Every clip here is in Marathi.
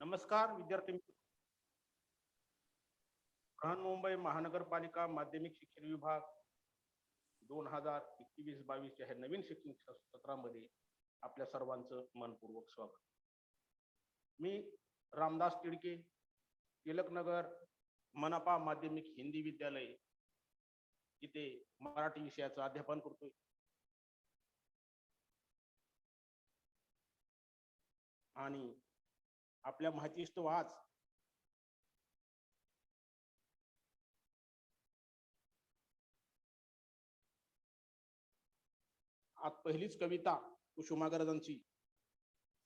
नमस्कार विद्यार्थी मित्र. बृहन्मुंबई महानगरपालिका माध्यमिक शिक्षण विभाग 2021-22 च्या नवीन शैक्षणिक सत्रामध्ये आपल्या सर्वांचं मनपूर्वक स्वागत. मी रामदास तिडके, टिळकनगर मनपा माध्यमिक हिंदी विद्यालय इथे मराठी विषयाचं अध्यापन करतोय. आणि आपल्या माहितीस्तव आज पहिलीच कविता कुसुमाग्रजांची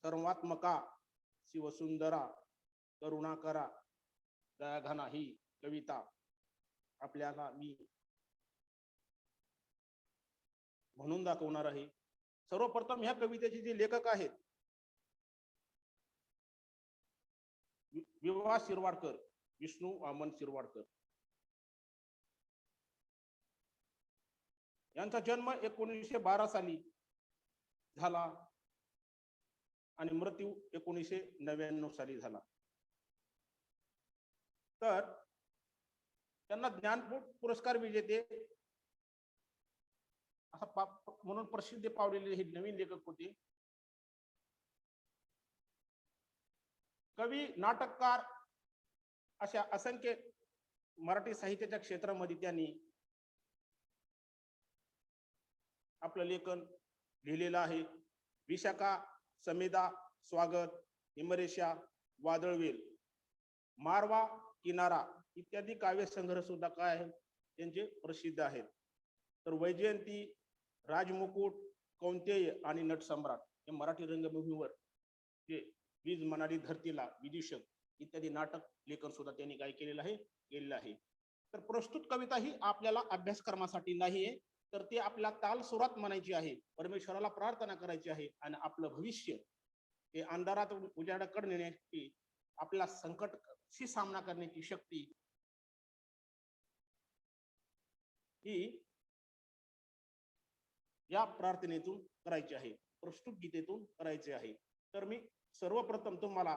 सर्वात्मका शिवसुंदरा करुणाकरा दयाघना ही कविता आपल्याला मी म्हणून दाखवणार आहे. सर्वप्रथम ह्या कवितेचे जे लेखक आहेत विवा शिरवाडकर, विष्णू वामन शिरवाडकर. यांचा जन्म 1912 साली झाला आणि मृत्यू 1999 साली झाला. तर त्यांना ज्ञानपीठ पुरस्कार विजेते असा म्हणून प्रसिद्ध पावलेले हे नवीन लेखक होते. कवी, नाटककार अशा असंख्य मराठी साहित्याच्या क्षेत्रामध्ये त्यांनी आपलं लेखन लिहिलेलं आहे. विशाखा, समेदा, स्वागत, हिमरेषा, वादळवेल, मारवा, किनारा इत्यादी काव्य संग्रह सुद्धा काय आहेत त्यांचे प्रसिद्ध आहेत. तर वैजयंती, राजमुकुट, कौंतेय आणि नटसम्राट हे मराठी रंगभूमीवर जे वीज म्हणाली धरतीला, विदूषक इत्यादी नाटक लेखन सुद्धा त्यांनी काय केलेलं आहे. तर प्रस्तुत कविता ही आपल्याला अभ्यासक्रमासाठी नाहीये, तर ते आपल्या ताल सुरात म्हणायची आहे. परमेश्वराला प्रार्थना करायची आहे आणि आपलं भविष्य हे अंधारात उजाडाकडे नेण्याची, आपल्या संकटशी सामना करण्याची शक्ती ही या प्रार्थनेतून करायची आहे, प्रस्तुत गीतेतून करायची आहे. तर मी सर्वप्रथम तुम्हाला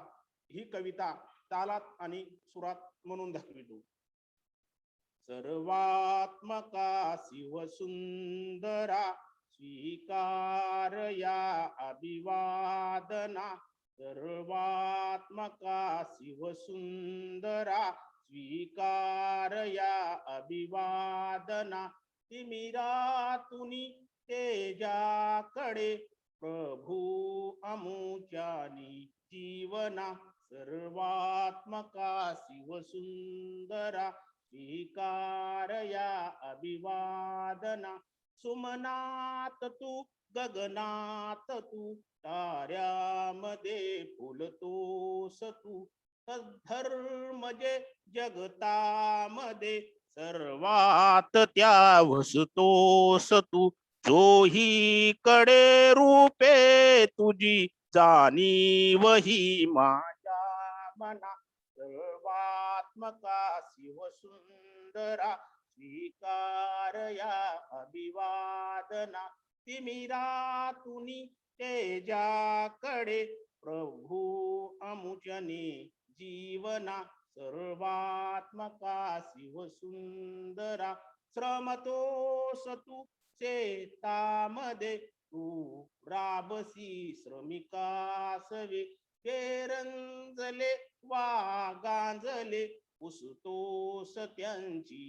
ही कविता तालात आणि सुरात म्हणून दाखवितो. सर्वात्मका शिवसुंदरा स्वीकार या अभिवादना. सर्वात्मका शिवसुंदरा स्वीकार या अभिवादना. तिमिरातुनी तेजाकडे प्रभू अमुच्यानी जीवना. सर्वात्मका शिवसुंदरा स्वीकार या अभिवादना. सुमनात तू, गगनात तू, ताऱ्यामध्ये फुलतोस तू. धर्म जे जगतामध्ये सर्वात त्या वसतोस तू. जोही कडे रूपे तुझी जाणीव ही माझ्या मना. सर्वात्मका शिवसुंदरा स्वीकार या अभिवादना. तिमिरातुनी तेजाकडे प्रभू अमुचने जीवना. सर्वात्मका शिवसुंदरा श्रमतोस तू शेतामध्ये तू राबसी श्रमिकासवे. पेरंजले वा गांजले पुसतोस त्यांची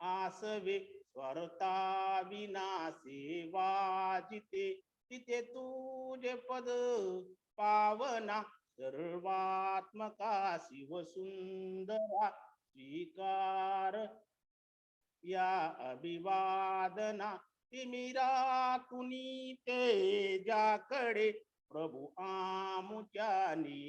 आसवे. स्वार्था विना सेवा जिथे तिथे तुझे पद पावना. सर्वात्मका शिवसुंदरा स्वीकार या अभिवादना. तिमिरातुनी तेजाकडे प्रभू आमुच्यानी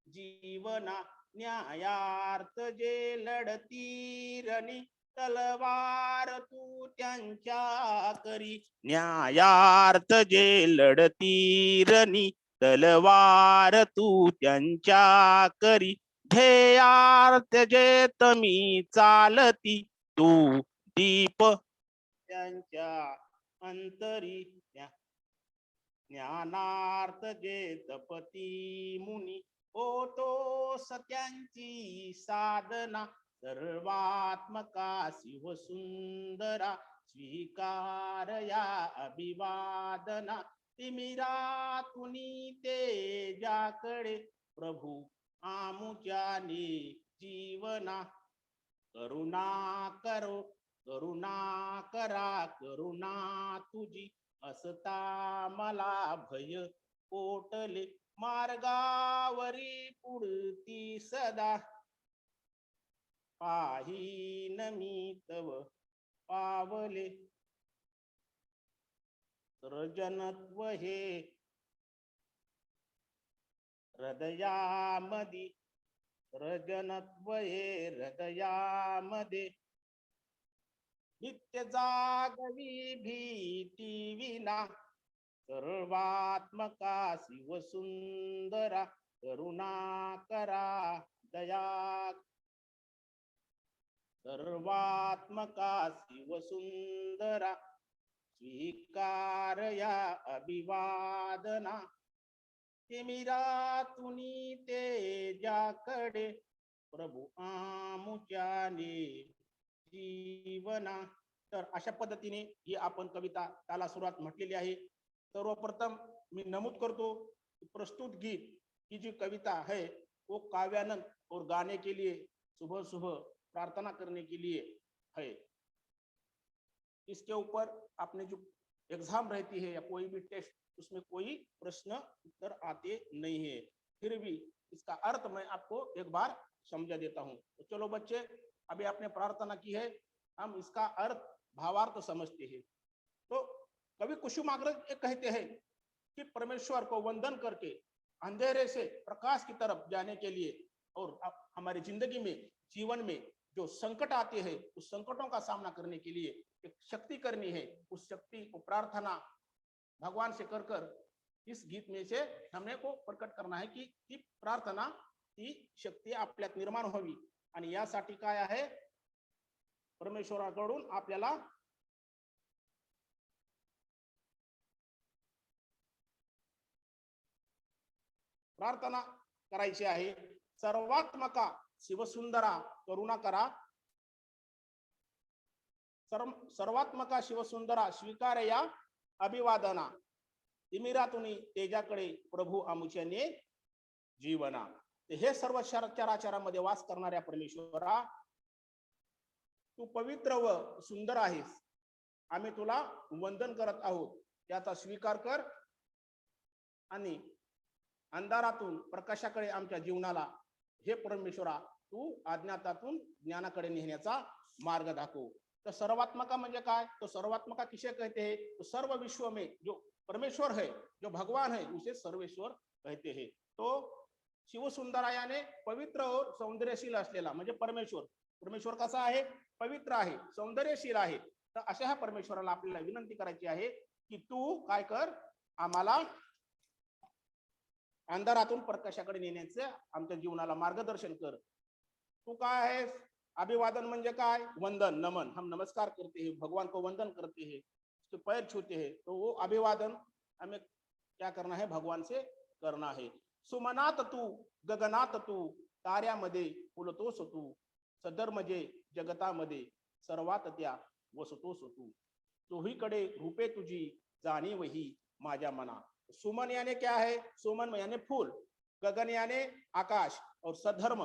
जीवना. न्यायार्थ जे लढतीरणी तलवार तू त्यांच्या करी. न्यायार्थ जे लढतीरणी तलवार तू त्यांच्या करी. ध्येयार्थ जे तमी चालती तू दीप त्यांच्या अंतरी. ज्ञानार्थ जे तपती मुनी ओ तो सत्यांची साधना सर्वात्मका शिवसुंदरा स्वीकार या अभिवादना तिमिरातुनी तेजाकडे प्रभू आमुच्याने जीवना करुणा करो करुणा करा करुणा तुझी असता मला भय पोटले मार्गावरी पुढती सदा पाहीन मी तव पावले सृजनत्व हे हृदयामधी सृजनत्व हे हृदयामध्ये नित्य जागवी भीती विना सर्वात्मका शिवसुंदरा करुणा करा दया सर्वात्मका शिवसुंदरा स्वीकार या अभिवादना तिमिरातुनी तेजाकडे प्रभू आमुच्याने जीवना. तर अशा पद्धतीने ही आपण कविता त्याला सुरुवात म्हटलेली आहे. सर्वप्रथम मी नमूद करतो प्रस्तुत गीत की जी कविता है वो काव्यानंद और गाने के लिए सुबह सुबह प्रार्थना करने के लिए है. इसके ऊपर आपने जो एग्जाम रहती है या कोई भी टेस्ट उसमें कोई प्रश्न उत्तर आते नहीं है. फिर भी इसका अर्थ मैं आपको एक बार समझा देता हूँ. तो चलो बच्चे, अभी आपने प्रार्थना की है, हम इसका अर्थ भावार्थ समझते हैं. तो कवि कुसुमाग्रज कहते हैं कि परमेश्वर को वंदन करके अंधेरे से प्रकाश की तरफ जाने के लिए और हमारी जिंदगी में जीवन में जो संकट आते हैं उस संकटों का सामना करने के लिए एक शक्ति करनी है. उस शक्ति को प्रार्थना भगवान से कर कर इस गीत में से हमने को प्रकट करना है की ती प्रार्थना ती शक्ती आपल्यात निर्माण व्हावी. आणि यासाठी काय आहे, परमेश्वराकडून आपल्याला प्रार्थना करायची आहे. सर्वात्मका शिवसुंदरा करुणा करा सर्वात्मका शिवसुंदरा स्वीकार या अभिवादना तिमिरातुनी तेजाकडे प्रभू आमुच्याने जीवना. हे सर्व चराचरामध्ये वास करणाऱ्या परमेश्वरा, तू पवित्र व सुंदर आहेस. आम्ही तुला वंदन करत आहोत. याचा स्वीकार कर आणि अंधारातून प्रकाशाकडे आमच्या जीवनाला हे परमेश्वरा तू अज्ञातातून ज्ञानाकडे नेण्याचा मार्ग दाखव. तो सर्वात्मका म्हणजे काय, तो सर्वात्मका किसे कहते हैं, तो सर्व विश्व में जो परमेश्वर है, जो भगवान है, उसे सर्वेश्वर कहते हैं. तो शिवसुंदरा याने पवित्र और सौंदर्यशील असलेला म्हणजे परमेश्वर. परमेश्वर कसा आहे, पवित्र आहे, सौंदर्यशील आहे. तर अशा ह्या परमेश्वराला आपल्याला विनंती करायची आहे की तू काय कर, आम्हाला अंधारातून प्रकाशाकडे नेण्याचे आमच्या जीवनाला मार्गदर्शन कर. तू काय आहेस, अभिवादन म्हणजे काय, वंदन नमन. हम नमस्कार करते हैं, भगवान को वंदन करते हैं, उसके पैर छूते हैं. तो वो अभिवादन हमें क्या करना है, भगवान से करना है. सुमनात तू गगनात तू ताऱ्यामध्ये फुलतोस तू सधर्मजे जगतामध्ये सर्वात त्या वसतोस तू. चोहीकडे रूपे तुझी जाणीवही माझ्या मना. सुमन याने क्या है, सुमन याने फूल, गगन याने आकाश और सधर्म.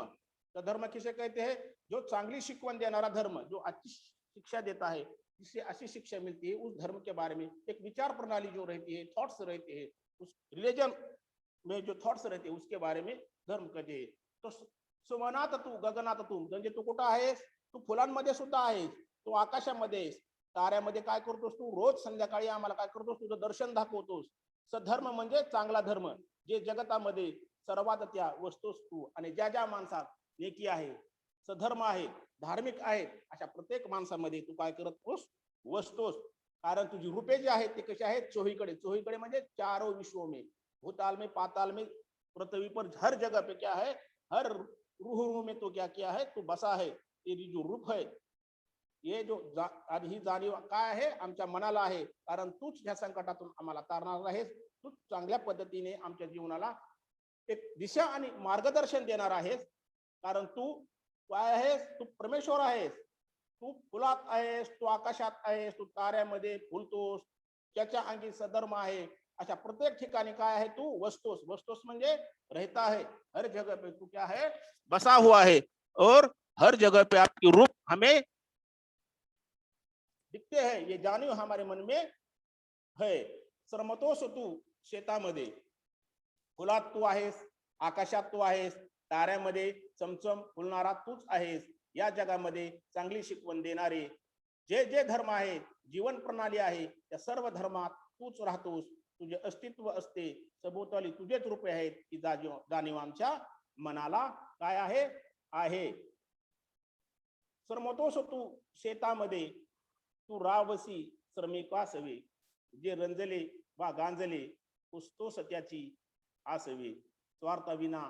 सधर्म किसे कहते हैं, जो चांगली शिकवण देणारा धर्म, जो अच्छी शिक्षा देता है, जिससे अच्छी शिक्षा मिलती है, उस धर्म के बारे में एक विचार प्रणाली जो रहती है, थॉट्स रहते हैं, उस रिलीजन में जो थॉट्स रहते हैं उसके बारे में धर्म कहते हैं. तो सुमनात तू गगनात तू म्हणजे तू कुठं आहेस, तू फुलांमध्ये सुद्धा आहेस, तू आकाशामध्ये आहेस, ताऱ्यामध्ये काय करतोस तू, रोज संध्याकाळी आम्हाला काय करतोस, तुझं दर्शन दाखवतोस. सधर्म म्हणजे चांगला धर्म, जे जगतामध्ये सर्वात त्या वस्तूस तू. आणि ज्या ज्या माणसात नेकी आहे, सधर्म आहे, धार्मिक आहे, अशा प्रत्येक माणसामध्ये तू काय करतोस, वसतोस. कारण तुझी रूपे जी आहेत ते कशी आहेत, चोहीकडे. चोहीकडे म्हणजे चारों विश्वों में, भूताल में, पाताल में, पृथ्वी पर हर जगह पे क्या है, हर रूह में तो क्या किया है, तू बसा है. तेरी जो रूप है, ये जो ही जाणीव काय आहे, आमच्या मनाला आहे. कारण तूच ह्या संकटातून आम्हाला तारणार आहेस. तूच चांगल्या पद्धतीने आमच्या जीवनाला एक दिशा आणि मार्गदर्शन देणार आहेस, कारण तू काय आहेस, तू परमेश्वर आहेस. तू फुलात आहेस, तू आकाशात आहेस, तू ताऱ्यामध्ये फुलतोस, त्याच्या अंगी सधर्म आहे. अशा प्रत्येक ठिकाणी काय आहे, तू वसतोस. वसतोस म्हणजे रहता है, हर जगह पे तू क्या है, बसा हुआ है. और हर जगह पे आपकी रूप हमें दिखते हैं, ये जाणीव हमारे मन में है. श्रमतोस तू शेतामध्ये, फुलात तू आहेस, आकाशात तू आहेस, ताऱ्यामध्ये चमचम फुलणारा तूच आहेस. या जगामध्ये चांगली शिकवण देणारे जे जे धर्म आहे, जीवन प्रणाली आहे, त्या सर्व धर्मात तूच राहतोस. तुझे अस्तित्व असते, सभोवताली तुझेच रूपे आहेत. की जाणीव आमच्या मनाला काय आहे आहे. श्रमतोस तू शेतामध्ये, तू रावसी श्रमिकासवे, जे रंजले वा गांजले पुसतोस त्याची आसवे. स्वार्थविना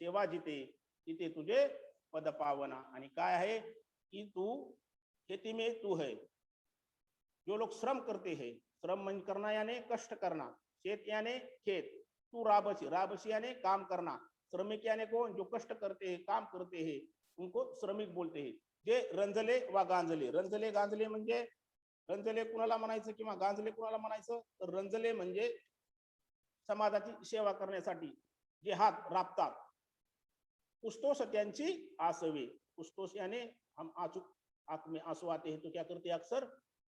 सेवा जिथे तिथे तुझे पद पावना. आणि काय आहे कि तू खेती में तू है. जो लोग श्रम करते हैं, श्रम मन करना यानी कष्ट करना, खेत यानी खेत. तू राबसी, राबसी यानी काम करना, श्रमिक यानी कौन, जो कष्ट करते हैं, काम करते हैं, उनको श्रमिक बोलते हैं. जे रंजले वा गांजले, रंजले गांजले म्हणजे, रंजले कुणाला म्हणायचं किंवा गांजले कुणाला म्हणायचं, तर रंजले म्हणजे समाजाची सेवा करण्यासाठी जे हात राबतात. पुस्तोस त्यांची आसवे, पुस्तोस यानी हम आंख में आंसू आते हैं तो क्या करते हैं, अक्सर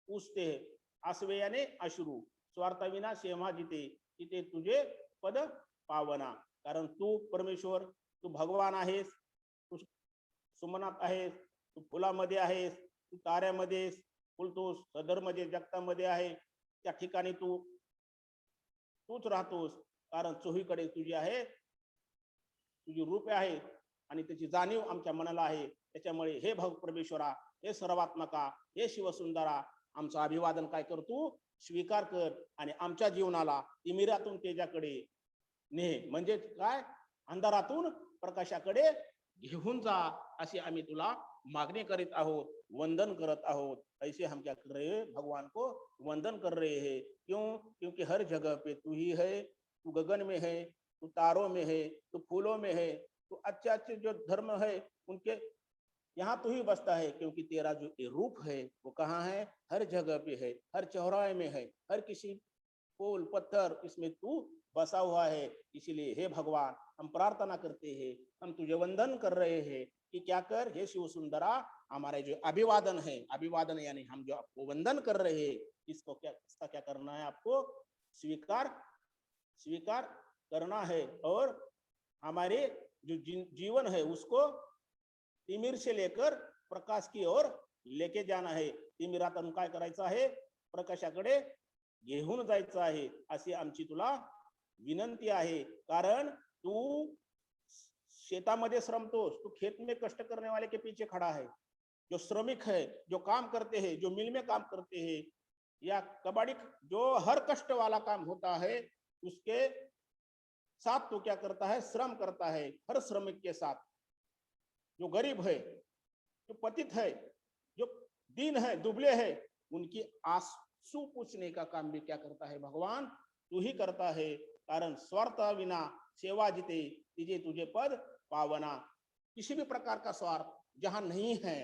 पूछते हैं. आसवे यानी अश्रू. स्वार्थविना सेवा जिते तिथे तुझे पद पावना. कारण तू परमेश्वर, तू भगवान आहेस, तू सुमनात आहेस, तू फुलामध्ये आहेस, तू ताऱ्यामध्ये फुलतोस, सदरमध्ये जगतामध्ये आहे, त्या ठिकाणी तूच राहतोस. कारण चोहीकडे तुझी आहे, तुझी रूपे आहे आणि त्याची जाणीव आमच्या मनाला आहे. त्याच्यामुळे हे भग परमेश्वरा, हे सर्वात्मका, हे शिवसुंदरा, आमचं अभिवादन काय करतो, स्वीकार कर आणि आमच्या जीवनाला तिमिरातून तेजाकडे ने, म्हणजे काय, अंधारातून प्रकाशाकडे घेऊन जा, अशी आम्ही तुला मागणी करीत आहोत, वंदन करत आहोत. ऐसे हम क्या कर रहे हैं, भगवान को वंदन कर रहे हैं. क्यों, क्योंकि हर जगह पे तू ही है. तू गगन में है, तू तारों में है, तू फूलों में है, तो अच्छे अच्छे जो धर्म है उनके यहाँ तू ही बसता है. क्योंकि तेरा जो ये रूप है वो कहाँ है, हर जगह पे है, हर चौराहे में है, हर किसी फूल पत्थर इसमें तू बसा हुआ है. इसीलिए हे भगवान, हम प्रार्थना करते हैं, हम तुझे वंदन कर रहे हैं कि क्या कर, हे शिव सुंदरा, हमारे जो अभिवादन है, अभिवादन यानी हम जो आपको वंदन कर रहे हैं, इसका क्या करना है, आपको स्वीकार करना है. और हमारे जो जीवन है उसको तिमिर से लेकर प्रकाश की ओर लेके जाना है. तिमिरातून काय करायचं आहे, प्रकाशाकडे घेऊन जायचं आहे, अशी आमची तुला विनंती आहे. कारण तू शेतामध्ये श्रमतोस, तू खेत में कष्ट करने वाले के पीछे खड़ा है. जो श्रमिक है, जो काम करते हैं, जो मिल में काम करते हैं, या कबाड़ी, जो हर कष्ट वाला काम होता है उसके साथ तो क्या करता है, श्रम करता है. हर श्रमिक के साथ जो गरीब है, जो पतित है, जो दीन है, दुबले है, उनकी आंसू पूछने का काम भी क्या करता है, भगवान तू ही करता है. कारण स्वार्थ विना सेवा जिते तिजे तुझे पद पावना. किसी भी प्रकार का स्वार्थ जहां नहीं है,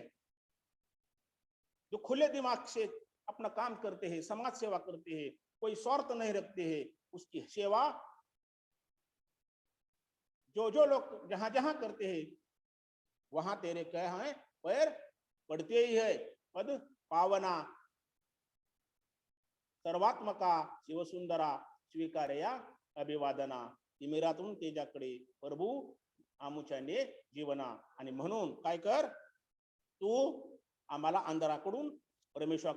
जो खुले दिमाग से अपना काम करते हैं, समाज सेवा करते हैं, कोई स्वार्थ नहीं रखते हैं, उसकी सेवा जो लोग जहां जहां करते हैं वहां तेरे क्या है, पैर पड़ते ही है. पद पावना, सर्वात्मका शिवसुंदरा, स्वीकार्या अभिवादना. तिमिरातून तेजाकडे प्रभू आमुच्याने जीवना. आणि म्हणून काय कर, तू आम्हाला अंधाराकडून परमेश्वर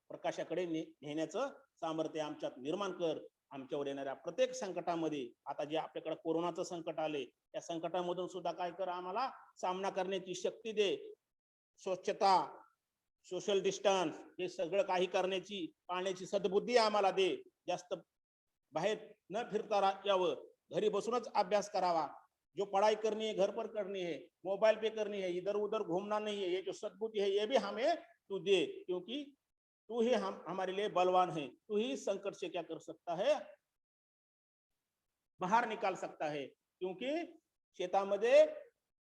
प्रकाशाकडे नेण्याचं सामर्थ्य आमच्यात निर्माण कर. आमच्यावर येणाऱ्या प्रत्येक संकटामध्ये, आता जे आपल्याकडे कोरोनाचं संकट आले, त्या संकटामधून सुद्धा काय कर, आम्हाला सामना करण्याची शक्ती दे. स्वच्छता, सोशल डिस्टन्स, हे सगळं काही करण्याची, पाळण्याची सद्बुद्धी आम्हाला दे. जास्त बाहेर न फिरता यावं, घरी बसूनच अभ्यास करावा. जो पढ़ाई करनी है घर पर करनी है, मोबाइल पे करनी है, इधर उधर घूमना नहीं है. ये जो सद्बुद्धि है ये भी हमें तू दे, क्योंकि तू ही हमारे लिए बलवान है. तू ही संकट से क्या कर सकता है, बाहर निकाल सकता है, क्योंकि शेतामध्ये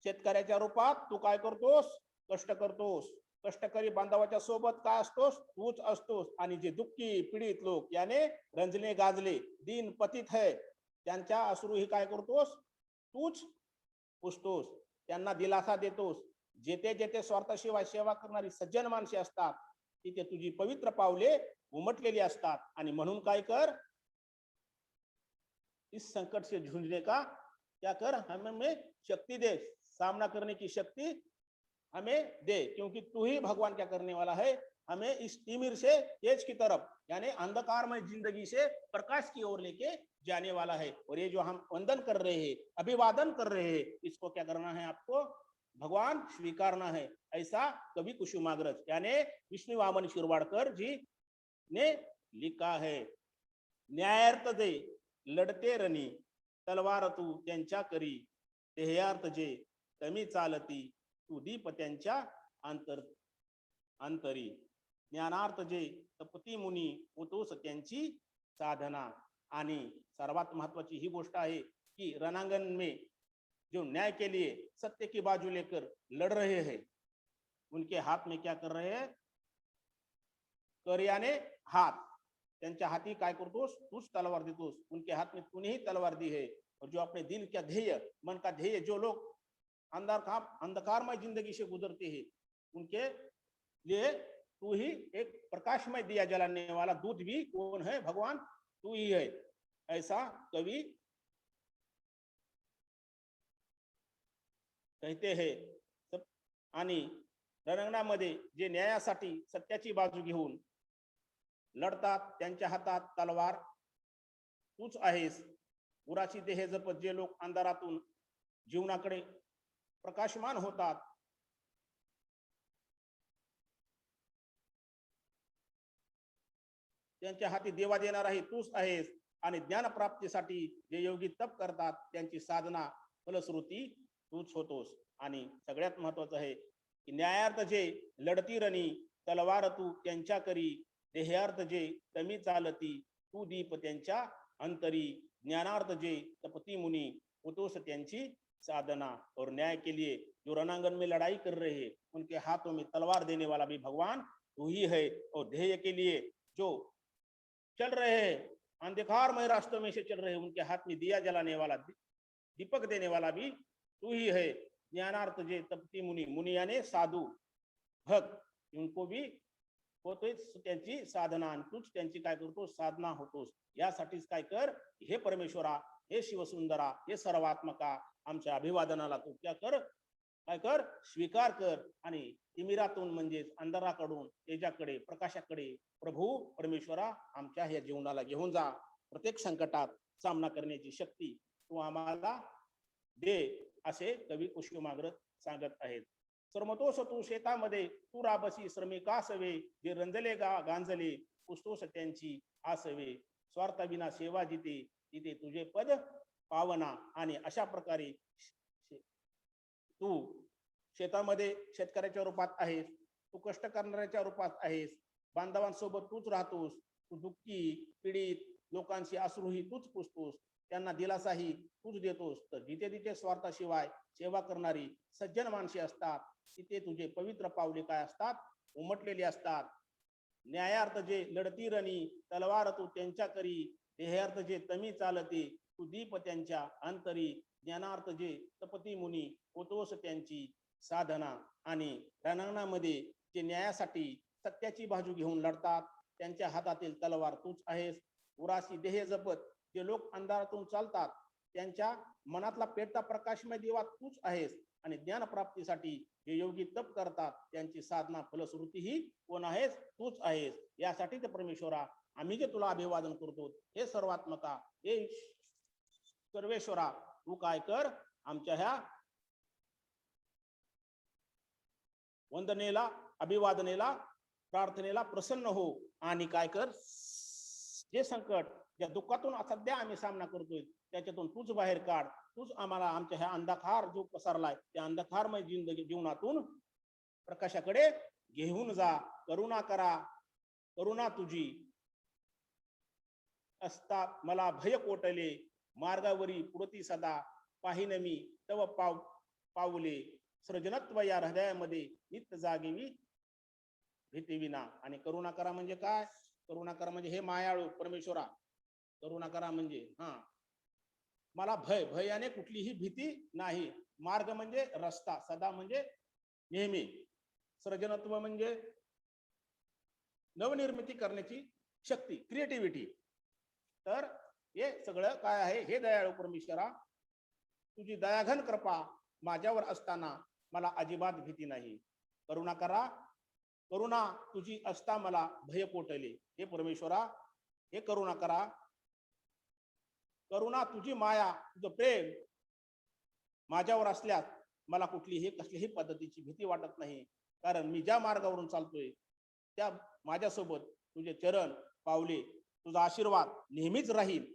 शेतकऱ्याच्या रूपात तू काय करतोस, कष्ट करतोस. कष्टकरी बांधवाच्या सोबत काय असतोस, तूच असतोस. आणि जे दुःखी पीडित लोक याने रंजले गाजले दिन पतित है, त्यांच्या अश्रूही काय करतोस, तूच पुसतोस, त्यांना दिलासा देतोस. जेथे जेथे स्वार्थाशिवाय सेवा करणारी सज्जन माणसे असतात, तिथे तुझी पवित्र पावले उमटलेली असतात. आणि म्हणून काय कर, इस संकट से जूझने का क्या कर, हमें शक्ति दे, सामना करने की शक्ति हमें दे, क्योंकि तू ही भगवान क्या करने वाला है, हमें इस तिमिर से तेज की तरफ यानी अंधकारमय जिंदगी से प्रकाश की ओर लेके जाने वाला है. और ये जो हम वंदन कर रहे हैं, अभिवादन कर रहे हैं, इसको क्या करना है, आपको भगवान स्वीकारना है. ऐसा कवि कुसुमाग्रज यानी विष्णु वामन शिरवाडकर जी ने लिखा है. न्यायार्थ दे लढते रणी, तलवार तू त्यांच्या करी, ध्येयार्थ जे कमी चालती, तू दीप त्यांच्या अंतरी. ज्ञानार्थ जे तपती मुनी, होतोस त्यांची साधना. आणि सर्वात महत्वाची ही गोष्ट आहे की रणांगण में जो न्याय के लिए सत्य की बाजू लेकर लड़ रहे हैं, उनके हाथ में क्या कर रहे हैं, कर याने हाथ, त्यांच्या हाती काय करतोस, तूच तलवार देतोस. उनके हाथ में तूने ही तलवार दी है. और जो अपने दिल का ध्येय, मन का ध्येय, जो लोग अंधकारमय जिंदगी से गुजरते हैं, उनके लिए तू ही एक प्रकाशमय दिया जलाने वाला दूत भी कौन है, भगवान तू ही है. ऐसा कवि कहते हैं. आणि रणांगणामध्ये जे न्यायासाठी सत्याची बाजू घेऊन लढतात, त्यांच्या हातात तलवार तूच आहेस. उराची देह जपत जे लोक अंधारातून जीवनाकडे प्रकाशमान होतात, त्यांच्या हाती देवा देणार आहे तूच आहेस. आणि ज्ञान प्राप्तीसाठी जे योगी तप करतात, त्यांची साधना फलश्रुती तूच होतोस. आणि सगळ्यात महत्वाचं आहे की न्यायार्थ जे लढती रणी, तलवार तू त्यांच्या करी, देहार्थ जे कमी चालती, तू दीप त्यांच्या अंतरी. ज्ञानार्थ जे तपती मुनी, होतोस त्यांची साधना. और न्याय के लिए जो रणांगन में लड़ाई कर रहे हैं, उनके हाथों में तलवार देने वाला भी भगवान तू ही है. और ध्येय के लिए जो चल रहे हैं, अंधकारमय रास्तों में से चल रहे हैं, उनके हाथ में दिया जलाने वाला, दीपक देने वाला भी तू ही है. ज्ञानार्थ जे तपती मुनी, मुनी यानी साधू भक्त, उनको भी होतोच त्यांची साधना. आणि तूच त्यांची काय करतो, साधना होतोस. यासाठीच काय कर, हे परमेश्वरा, हे शिवसुंदरा, हे सर्वात्मका, आमच्या अभिवादनाला तू क्या कर, काय कर, स्वीकार कर. आणि तिमिरातून म्हणजेच अंधाराकडून तेजाकडे, प्रकाशाकडे प्रभू परमेश्वरा आमच्या ह्या जीवनाला घेऊन जा. प्रत्येक संकटात सामना करण्याची शक्ती तू आम्हाला दे, असे कवी कुसुमाग्रज सांगत आहेत. सरमतोस तू शेतामध्ये, तू राबसी श्रमिकासवे, जे रंजले गांजले, पुसतोस त्यांची आसवे. स्वार्थविना सेवा जिथे, तिथे तुझे पद पावना. आणि अशा प्रकारे तू शेतामध्ये शेतकऱ्याच्या रूपात आहेस, तू कष्ट करणाऱ्याच्या रूपात आहेस, बांधवांसोबत तूच राहतोस, तू दुःखी पीडित लोकांची अश्रूही तूच पुसतोस, त्यांना दिलासाही तूच देतोस. तर जिथे तिथे स्वार्थाशिवाय सेवा करणारी सज्जन माणसे असतात, तिथे तुझे पवित्र पावले काय असतात, उमटलेले असतात. न्यायार्थ जे लढती रणी, तलवार तू त्यांच्या करी, देहार्थ जे तमी चालते, तू दीप त्यांच्या अंतरी. ज्ञानार्थ जे तपती मुनी, होतोस त्यांची साधना. आणि रणांगणामध्ये जे न्यायासाठी सत्याची बाजू घेऊन लढतात, त्यांच्या हातातील तलवार तूच आहेस. उराशी देह जपत जे लोक अंधारातून चालतात, त्यांच्या मनातला पेटता प्रकाशमय दिवा तूच आहेस. आणि ज्ञान प्राप्तीसाठी जे योगी तप करतात, त्यांची साधना फलश्रुती ही कोण आहेस, तूच आहेस. यासाठी ते परमेश्वरा आम्ही जे तुला अभिवादन करतो, हे सर्वात्मका, हे सर्वेश्वरा, तू काय कर, आमच्या ह्या वंदनेला, अभिवादनेला, प्रार्थनेला प्रसन्न हो. आणि काय कर, जे संकट, ज्या दुःखातून सध्या आम्ही सामना करतोय, त्याच्यातून तूच बाहेर काढ. तूच आम्हाला आमच्या ह्या अंधकार जो पसरलाय, त्या अंधकारमय जीवनातून प्रकाशाकडे घेऊन जा. करुणा करा, करुणा तुझी असता मला भय कोटले, मार्गावरी पुरती सदा पाहिन मी तव पाऊले सृजनत्व या हृदयामध्ये नित्य जागेवी भीती विना. आणि करुणा करा म्हणजे काय? करुणा करा म्हणजे हे मायाळू परमेश्वरा, करुणा करा म्हणजे मला भयाने कुठलीही भीती नाही. मार्ग म्हणजे रस्ता, सदा म्हणजे नेहमी, सृजनत्व म्हणजे नवनिर्मिती करण्याची शक्ती, क्रिएटिव्हिटी. तर हे सगळं काय आहे? हे दयाळू परमेश्वरा, तुझी दयाघन कृपा माझ्यावर असताना मला अजिबात भीती नाही. करुणा करा, करुणा तुझी असता मला भय पोटले. हे परमेश्वरा, हे करुणा करा. करुणा तुझी माया, तुझं प्रेम माझ्यावर असल्यास मला कुठलीही कसलीही पद्धतीची भीती वाटत नाही. कारण मी ज्या मार्गावरून चालतोय त्या माझ्यासोबत तुझे चरण पावले, तुझा आशीर्वाद नेहमीच राहील.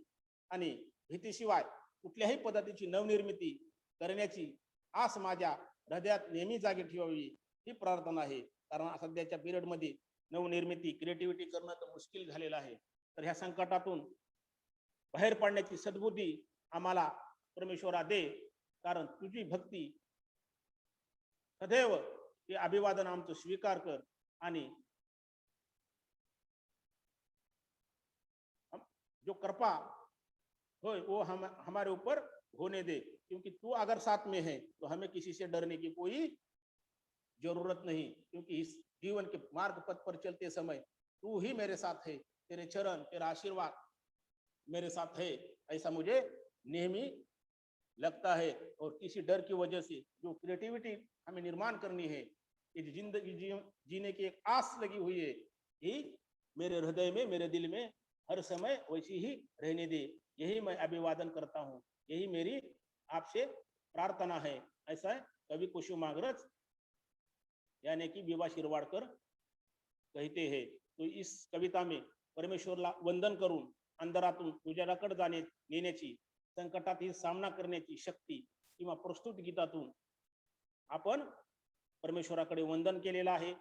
आणि भीतीशिवाय कुठल्याही पद्धतीची नवनिर्मिती करण्याची आस माझ्या हृदयात नेहमी जागी ठेवावी, ही प्रार्थना आहे. कारण सध्याच्या पिरियडमध्ये नवनिर्मिती, क्रिएटिव्हिटी करणं तर मुश्किल झालेलं आहे. तर ह्या संकटातून बाहेर पडण्याची सद्बुद्धी आम्हाला परमेश्वरा दे. कारण तुझी भक्ती सदैव हे अभिवादन आमचं स्वीकार कर. आणि जो कृपा होय वो हमारे ऊपर होने दे, क्योंकि तू अगर साथ में है तो हमें किसी से डरने की कोई जरूरत नहीं. क्योंकि इस जीवन के मार्ग पथ पर चलते समय तू ही मेरे साथ है, तेरे चरण, तेरा आशीर्वाद मेरे साथ है, ऐसा मुझे नेहमी लगता है. और किसी डर की वजह से जो क्रिएटिविटी हमें निर्माण करनी है, ये जिंदगी जीने की एक आस लगी हुई है, ये मेरे हृदय में, मेरे दिल में हर समय वैसी ही रहने दे. यही मैं अभिवादन करता हूँ, यही मेरी आपसे प्रार्थना है. ऐसा कवि कुसुमाग्रज यानी कि विवा शिरवाडकर कहते हैं. तो इस कविता में परमेश्वरला वंदन करून अंधारातून उजेडाकडे येण्याची, संकटातील सामना करण्याची शक्ती किंवा प्रस्तुत गीतातून आपण परमेश्वराकडे वंदन केलेलं आहे.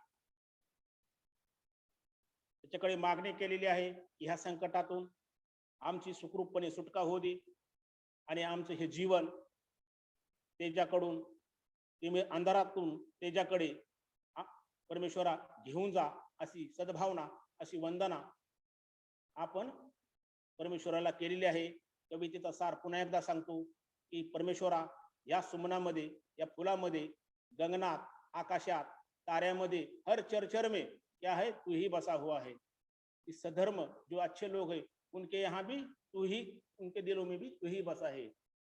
त्याच्याकडे मागणी केलेली आहे की ह्या संकटातून आमची सुखरूपपणे सुटका होऊ दे आणि आमचं हे जीवन तेजाकडून, अंधारातून तेजाकडे परमेश्वरा घेऊन जा, अशी सद्भावना, अशी वंदना आपण परमेश्वराला केलेली आहे. कवितेचा सार पुन्हा एकदा सांगतो की परमेश्वरा, या सुमनामध्ये, या फुलामध्ये, गगनात, आकाशात, ताऱ्यामध्ये, हर चरचर में क्या है? तू ही बसा हुआ है. इस सधर्म जो अच्छे लोग हैं उनके यहाँ भी तू ही, उनके दिलों में भी तू ही बसा है.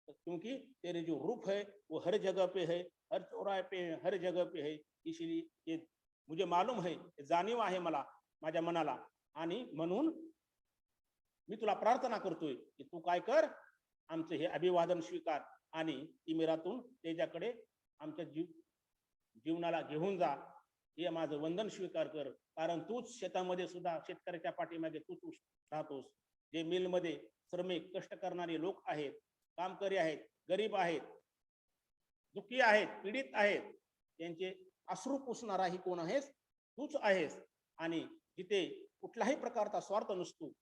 क्योंकि तेरे जो रूप है वो हर जगह पे है, हर चौराहे पे है, हर जगह पे है. इसलिए ये मुझे मालूम है, जाणीव आहे मला, माझ्या मनाला. आणि म्हणून मी तुला प्रार्थना करतोय की तू काय कर, आमचं हे अभिवादन स्वीकार आणि तिमिरातून तेजाकडे आमच्या जीवनाला घेऊन जा. हे माझं वंदन स्वीकार कर. कारण तूच शेतामध्ये सुद्धा शेतकऱ्याच्या पाठीमागे तूच राहतोस. जे मिलमध्ये श्रमिक कष्ट करणारे लोक आहेत, कामकरी आहेत, गरीब आहेत, दुःखी आहेत, पीडित आहेत, त्यांचे अश्रू पुसणारा ही कोण आहेस? तूच आहेस. आणि जिथे कुठलाही प्रकारचा स्वार्थ नसतो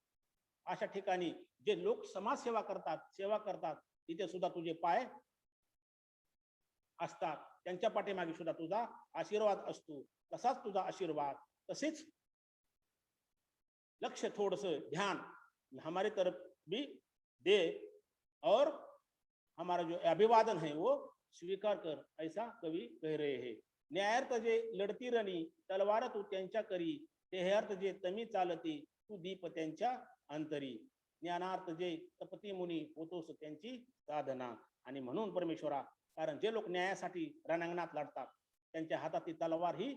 अशा ठिकाणी जे लोक समाजसेवा करतात, सेवा करतात, तिथे सुद्धा तुझे पाय असतात. त्यांच्या पाठीमागे सुद्धा तुझा आशीर्वाद असतो. तसाच तुझा आशीर्वाद, तसेच लक्ष्य, थोड़स ध्यान हमारे तरफ भी दे और हमारा जो अभिवादन है वो स्वीकार कर, ऐसा कवि कह रहे हैं. न्यायार्थ जे लढती रणी तलवार तू त्यांच्या करी, देहार्थ जे तमी चालती तू दीप त्यांच्या अंतरी. ज्ञानार्थ जे तपती मुनी होतोस त्यांची साधना. आणि म्हणून परमेश्वरा, कारण जे लोक न्यायासाठी रणांगणात लढतात त्यांच्या हातातली तलवार ही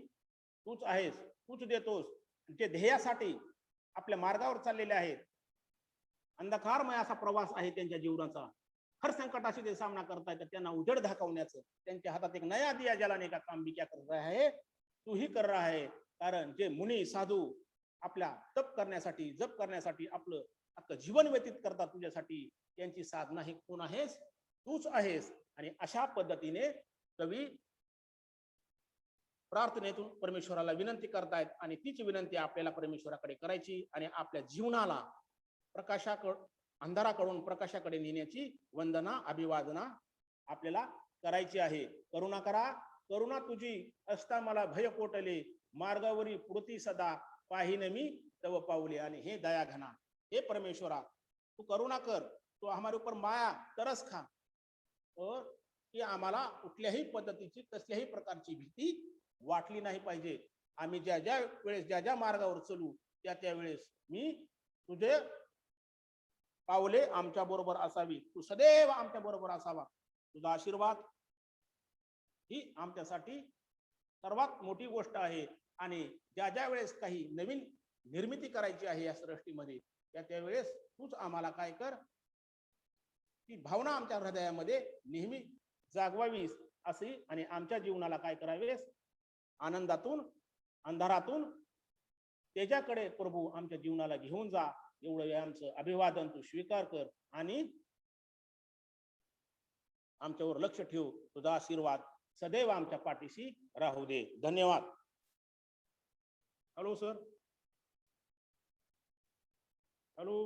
तूच आहेस, तूच देतोस. जे ध्येयासाठी आपल्या मार्गावर चाललेले आहेत, अंधकारमय असा प्रवास आहे त्यांच्या जीवनाचा, हर संकटाशी ते सामना करता येतात, त्यांना उजेड दाखवण्याचं त्यांच्या हातात एक नया दिया जलाने का काम भी क्या कर रहा है, तू ही कर रहा है. कारण जे मुनी साधू आपल्या तप करण्यासाठी, जप करण्यासाठी आपलं अख्खं जीवन व्यतीत करतात तुझ्यासाठी, त्यांची साधना ही कोण आहेस? तूच आहेस. आणि अशा पद्धतीने कवी प्रार्थनेतून परमेश्वराला विनंती करतायत. आणि तीच विनंती आपल्याला परमेश्वराकडे करायची आणि आपल्या जीवनाला अंधाराकडून प्रकाशाकडे नेण्याची वंदना अभिवादना आपल्याला करायची आहे. करुणा करा करुणा तुझी असता मला भय कोटले, मार्गावरी पुरती सदा पाहिन मी तव पाऊले. आणि हे दया घना, हे परमेश्वरा तू करुणा कर, तू हमारे ऊपर माया तरस खा, और की आम्हाला कुठल्याही पद्धतीची कसल्याही प्रकारची भीती वाटली नाही पाहिजे. आम्ही ज्या ज्या वेळेस ज्या ज्या मार्गावर चलू त्या त्या वेळेस मी तुझे पावले आमच्या बरोबर असावी, तू सदैव आमच्या बरोबर असावा. तुझा आशीर्वाद ही आमच्यासाठी सर्वात मोठी गोष्ट आहे. आणि ज्या ज्या वेळेस काही नवीन निर्मिती करायची आहे या सृष्टीमध्ये त्या त्यावेळेस तूच आम्हाला काय कर, ती भावना आमच्या हृदयामध्ये नेहमी जागवावीस अशी, आणि आमच्या जीवनाला काय करावेस, आनंदातून अंधारातून त्याच्याकडे प्रभू आमच्या जीवनाला घेऊन जा. एवढं आमचं अभिवादन तू स्वीकार कर आणि आमच्यावर लक्ष ठेव. तुझा आशीर्वाद सदैव आमच्या पाठीशी राहू दे. धन्यवाद. Hello sir. Hello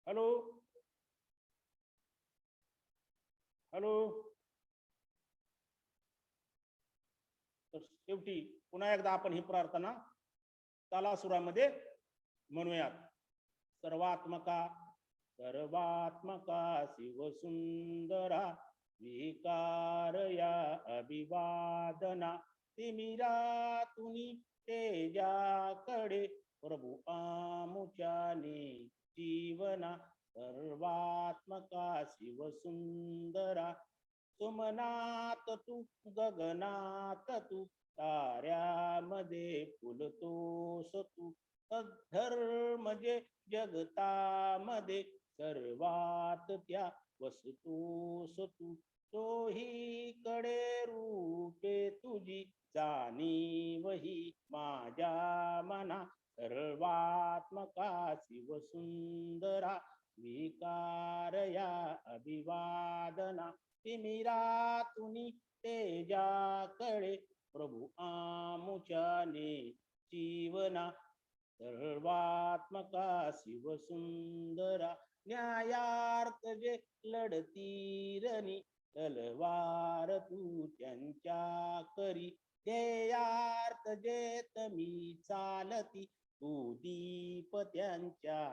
hello hello. तर शेवटी पुन्हा एकदा आपण ही प्रार्थना तालासुरामध्ये म्हणूयात. सर्वात्मका सर्वात्मका शिवसुंदरा विकार या अभिवादना, तिमिरातुनी तेजाकडे प्रभु आमुच्याने जीवना. सर्वात्मका शिवसुंदरा सुमनात तू गगनात तू, ताऱ्यामध्ये फुलतोस तू. सद्धर्म जे जगतामध्ये सर्वात त्या वसतोस तू. तोही कडे रूपे तुझी जाणीव ही माझ्या मना. सर्वात्मका शिवसुंदरा विकार या अभिवादना, तिमिरातुनी तेजाकडे प्रभु आमुच्याने जीवना. सर्वात्मका शिवसुंदरा न्यायार्थ जे लढतीरनी, तलवार तू त्यांच्या करी. ध्येयार्थ जे तमी चालती, तू दीप त्यांच्या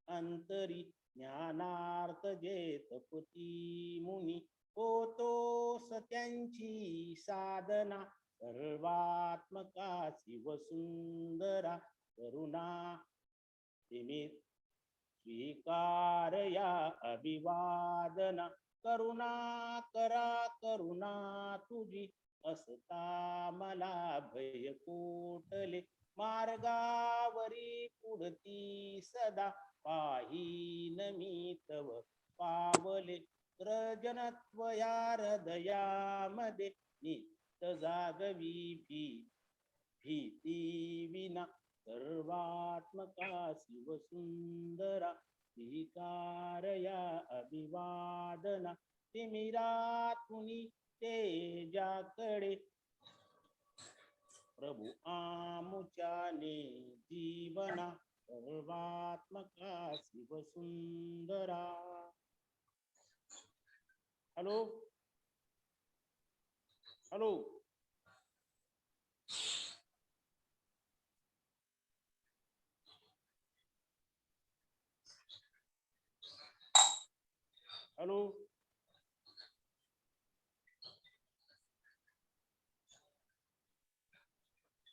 अंतरी. ज्ञानार्थ जे तपती मुनी, होतोस त्यांची साधना. सर्वात्मका शिवसुंदरा करुणा तिमिर स्वीकार या अभिवादना. करुणा करा करुणा तुझी असता मला भय कोटले. मार्गावरी पुढती सदा पाहीन मी तव पावले. रजनत्व या हृदयामध्ये नित जागवी भीती विना. सर्वात्मका शिवसुंदरा विकार या अभिवादना, तिमिरातुनी तेजाकडे प्रभु आमुच्याने जीवना. सर्वात्मका शिवसुंदरा. Hello hello. हेलो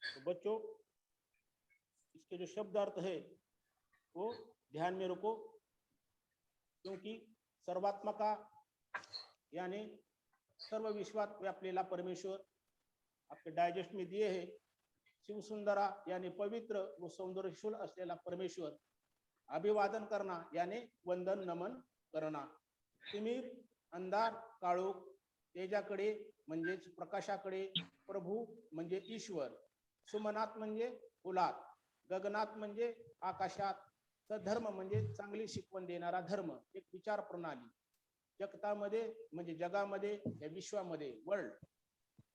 तो बच्चों, इसके जो शब्द अर्थ है वो ध्यान में रखो, क्योंकि सर्वात्मका यानी सर्व विश्वात व्यापलेला परमेश्वर आपके डायजेस्ट में दिए है. शिवसुंदरा यानी पवित्र व सौंदर्यशील असलेला परमेश्वर. अभिवादन करना यानी वंदन नमन करना. तिमिर अंधार काळोख, तेजाकडे म्हणजेच प्रकाशाकडे, प्रभू म्हणजे ईश्वर, सुमनात म्हणजे फुलात, गगनात म्हणजे आकाशात, सधर्म म्हणजे चांगली शिकवण देणारा धर्म, एक विचार प्रणाली, जगतामध्ये म्हणजे जगामध्ये, या विश्वामध्ये वर्ल्ड,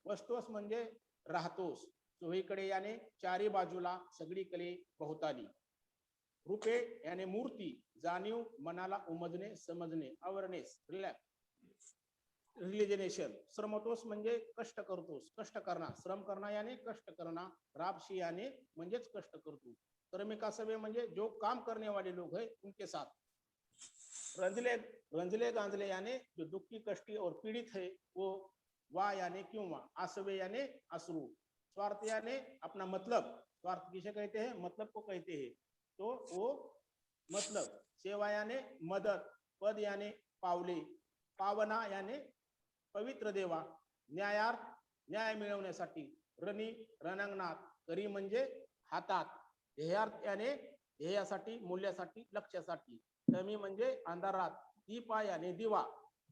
वस्तोस म्हणजे राहतोस, चोहीकडे याने चारी बाजूला सगळीकडे बहुताली. रूपे याने मूर्ती, जाणीव, मनाला उमजणे, समजणे, अवेअरनेस, रिलिजनेशन. श्रमतोस म्हणजे कष्ट करतोस, कष्ट करना. श्रम करना याने कष्ट करना. राबशी याने म्हणजेच कष्ट करतो. श्रमिका सवे म्हणजे जो काम करने वाले लोग है उनके साथ. रंजले रंजले गांजले याने जो दुखी, कष्टी और पीड़ित है वो. वा यानी क्यों वा. आसवे यानी अश्रु. स्वार्थ यानी अपना मतलब. स्वार्थ किसे कहते हैं? मतलब को कहते हैं. तो वो मतलब. सेवा यानी मदत. पद यानी पावले. पावना यानी पवित्र देवा. न्यायार्थ न्याय मिळवण्यासाठी. रणी रणांगणात. करी म्हणजे हातात. ध्येयार्थ यानी ध्येयासाठी, मूल्यासाठी, लक्ष्यासाठी. तमी म्हणजे अंधारात. दीपा यानी दिवा.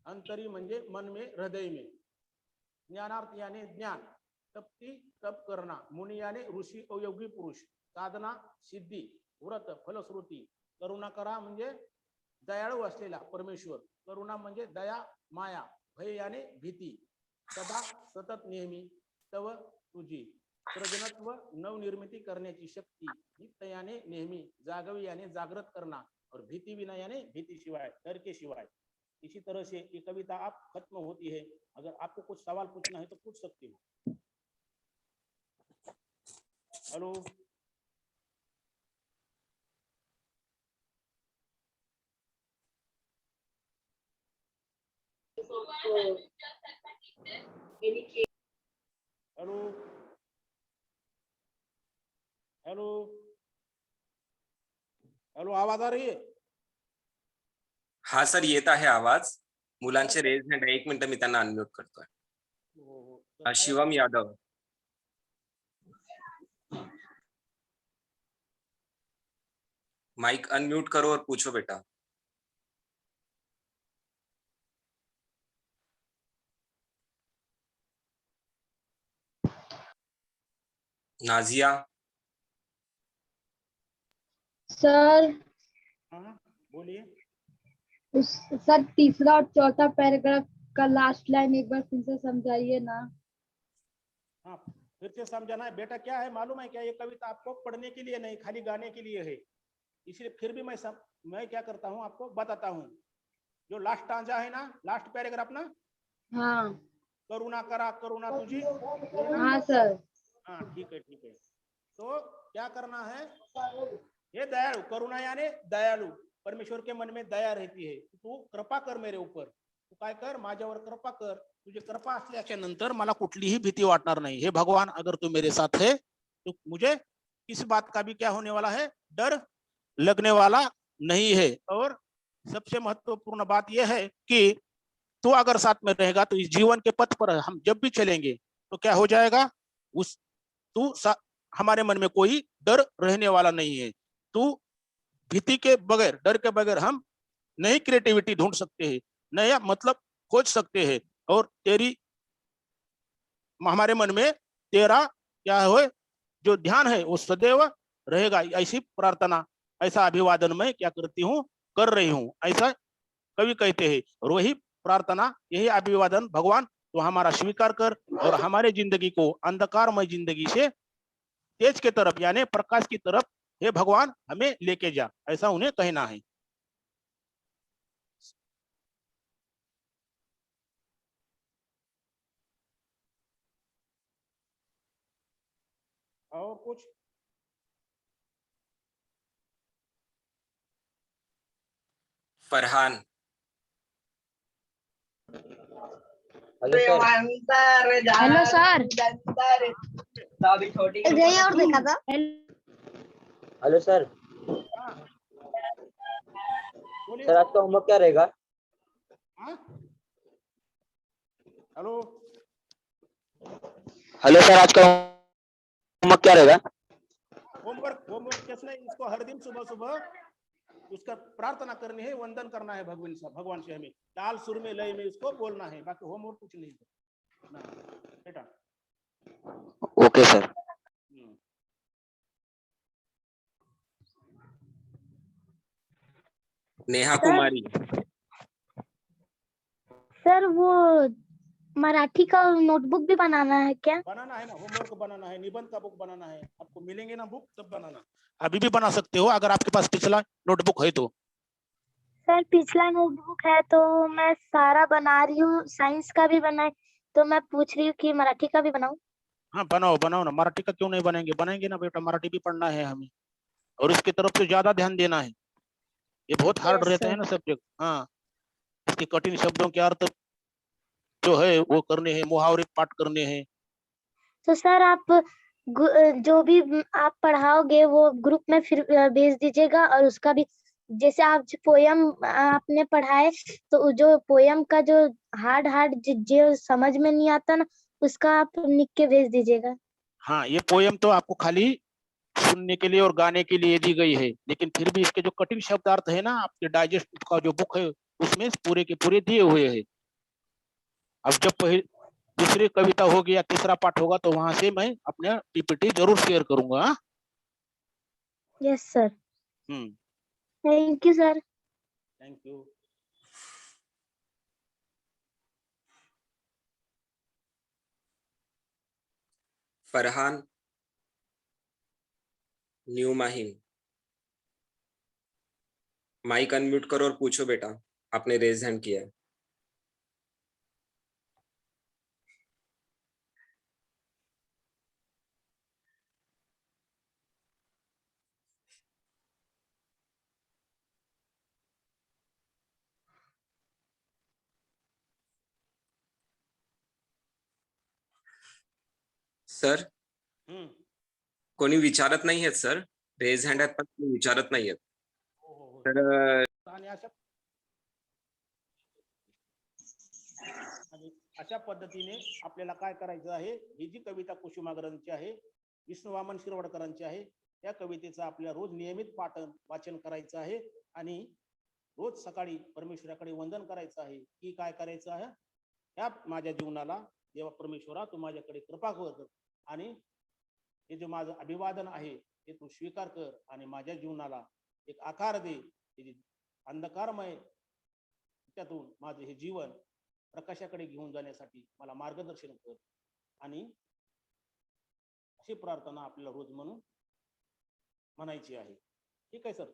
अंतरी म्हणजे मन में, हृदय में. ज्ञानार्थ यानी ज्ञान. तप्ती तप करना. मुनि यानी ऋषी और योगी पुरुष. साधना सिद्धी. व्रत फलश्रुती. करुणा करा म्हणजे दयाळू असलेला परमेश्वर. करुणा म्हणजे दया माया. भय यानी भीती. सदा सतत नेहमी. तव तुझी. सृजनत्व नवनिर्मिती करण्याची शक्ती. नित्य यानी नेहमी. जागवी यानी जागृत करना. और भीति विना यानी भीति शिवाय, डर के शिवाय. इसी तरह से ये कविता आप खत्म होती है. अगर आपको कुछ सवाल पूछना है तो पूछ सकते हो. हेलो. हेलो. हेलो. हेलो, आवाज आ रही है? हा सर, येत आहे आवाज. मुलांचे रेज हँड आहे. 1 मिनिट मी त्यांना अनम्यूट करतोय. शिवम यादव. माइक अनम्यूट करो और पूछो बेटा. नाजिया. सर. हाँ बोलिए. सर तीसरा और चौथा पैराग्राफ का लास्ट लाइन एक बार फिर से समझाइए ना. हाँ फिर से समझाना है बेटा. क्या है मालूम है क्या? ये कविता आपको पढ़ने के लिए नहीं, खाली गाने के लिए है. इसलिए फिर भी मैं क्या करता हूँ आपको बताता हूँ. जो लास्ट स्टांजा है ना, लास्ट पैराग्राफ ना. हाँ. करुणा करा करुणा तुझी. हाँ सर. हाँ ठीक है ठीक है. तो क्या करना है? ये दयालु. करुणा यानी दयालु. परमेश्वर के मन में दया रहती है. तू कृपा कर मेरे ऊपर. तू काय कर? माझ्यावर कृपा कर. तुझे कृपा असल्याच्या नंतर मला कुठलीही भीती वाटणार नाही. हे भगवान, अगर तू मेरे साथ है तो मुझे किस बात का भी क्या होने वाला है? डर लगने वाला नहीं है. और सबसे महत्वपूर्ण बात यह है कि तू अगर साथ में रहेगा तो इस जीवन के पथ पर हम जब भी चलेंगे तो क्या हो जाएगा? हमारे मन में कोई डर रहने वाला नहीं है. तू भीति के बगैर, डर के बगैर हम नई क्रिएटिविटी ढूंढ सकते हैं, नया मतलब खोज सकते हैं. और हमारे मन में तेरा क्या है जो ध्यान है वो सदैव रहेगा. ऐसी प्रार्थना, ऐसा अभिवादन मैं क्या करती हूँ, कर रही हूँ. ऐसा कवि कहते हैं. और वही प्रार्थना, यही अभिवादन भगवान तो हमारा स्वीकार कर और हमारे जिंदगी को अंधकारमय जिंदगी से तेज के तरफ यानी प्रकाश की तरफ हे भगवान हमें लेके जा. ऐसा उन्हें कहना है. और कुछ? फरहान. Hello sir. और देखा था. Hello sir. हाँ बोलिए. सर आज का होमवर्क क्या रहेगा? हाँ हेलो. हेलो सर, आज का होमवर्क क्या रहेगा? होमवर्क कैसे नहीं. इसको हर दिन सुबह सुबह उसका प्रार्थना करनी है, वंदन करना है भगवान से. हमें ताल सुर में लय में उसको बोलना है. बाकी होमवर्क कुछ नहीं ना बेटा. Okay sir. Neha Kumari. Sir वो मराठी का नोटबुक भी बनाना है क्या? बनाना है ना, होमवर्क बनाना है, निबंध का बुक बनाना है, आपको मिलेंगे ना बुक तब बनाना। अभी भी बना सकते हो अगर आपके पास पिछला नोटबुक है तो। सर पिछला नोटबुक है तो मैं सारा बना रही हूँ, साइंस का भी बनाए, तो मैं पूछ रही हूँ कि मराठी का भी बनाऊं। हाँ बनाओ बनाओ ना, मराठी का क्यों नहीं बनेंगे, बनेंगे ना बेटा, मराठी भी पढ़ना है हमें और इसकी तरफ से ज्यादा ध्यान देना है। ये बहुत हार्ड यस रहता है सर। ना सब्जेक्ट। हाँ, इसके कठिन शब्दों के अर्थ जो है वो करने हैं, मुहावरे पाठ करने हैं। तो सर आप जो भी आप पढ़ाओगे वो ग्रुप में फिर भेज दीजिएगा, और उसका भी जैसे आप जो पोयम आपने पढ़ाए, तो जो पोयम का जो हार्ड हार्ड जो समझ में नहीं आता ना, उसका आप लिख के भेज दीजिएगा। हाँ, ये पोयम तो आपको खाली सुनने के लिए और गाने के लिए दी गई है, लेकिन फिर भी इसके जो कठिन शब्दार्थ है ना, आपके डाइजेस्ट का जो बुक है उसमें पूरे के पूरे दिए हुए हैं। अब जब दूसरी कविता होगी या तीसरा पाठ होगा तो वहां से मैं अपने पीपीटी जरूर शेयर करूंगा। हाँ? Yes sir. हम्म, thank you sir. Thank you. Farhan new Mahim, mic unmute करो और पूछो बेटा, आपने रेज हैंड किया है। सर हम्म, कोणी विचारत नाही आहेत सर, रेज हँड आहेत पण कोणी विचारत नाही आहेत. हो हो हो. तर आणि अशा पद्धतीने आपल्याला काय करायचं आहे, ही जी कविता कुसुमाग्रजांची आहे, विष्णू वामन शिरवाडकरांची आहे, त्या कवितेचं आपल्याला रोज नियमित वाचन करायचं आहे आणि रोज सकाळी परमेश्वराकडे वंदन करायचं आहे की काय करायचं आहे, ह्या माझ्या जीवनाला देवा परमेश्वरा तू माझ्याकडे कृपा कर आणि हे जे माझं अभिवादन आहे ते तू स्वीकार कर आणि माझ्या जीवनाला एक आकार दे, अंधकारमय त्यातून माझे हे जीवन प्रकाशाकडे घेऊन जाण्यासाठी मला मार्गदर्शन कर, आणि अशी प्रार्थना आपल्याला रोज म्हणून म्हणायची आहे. ठीक आहे सर.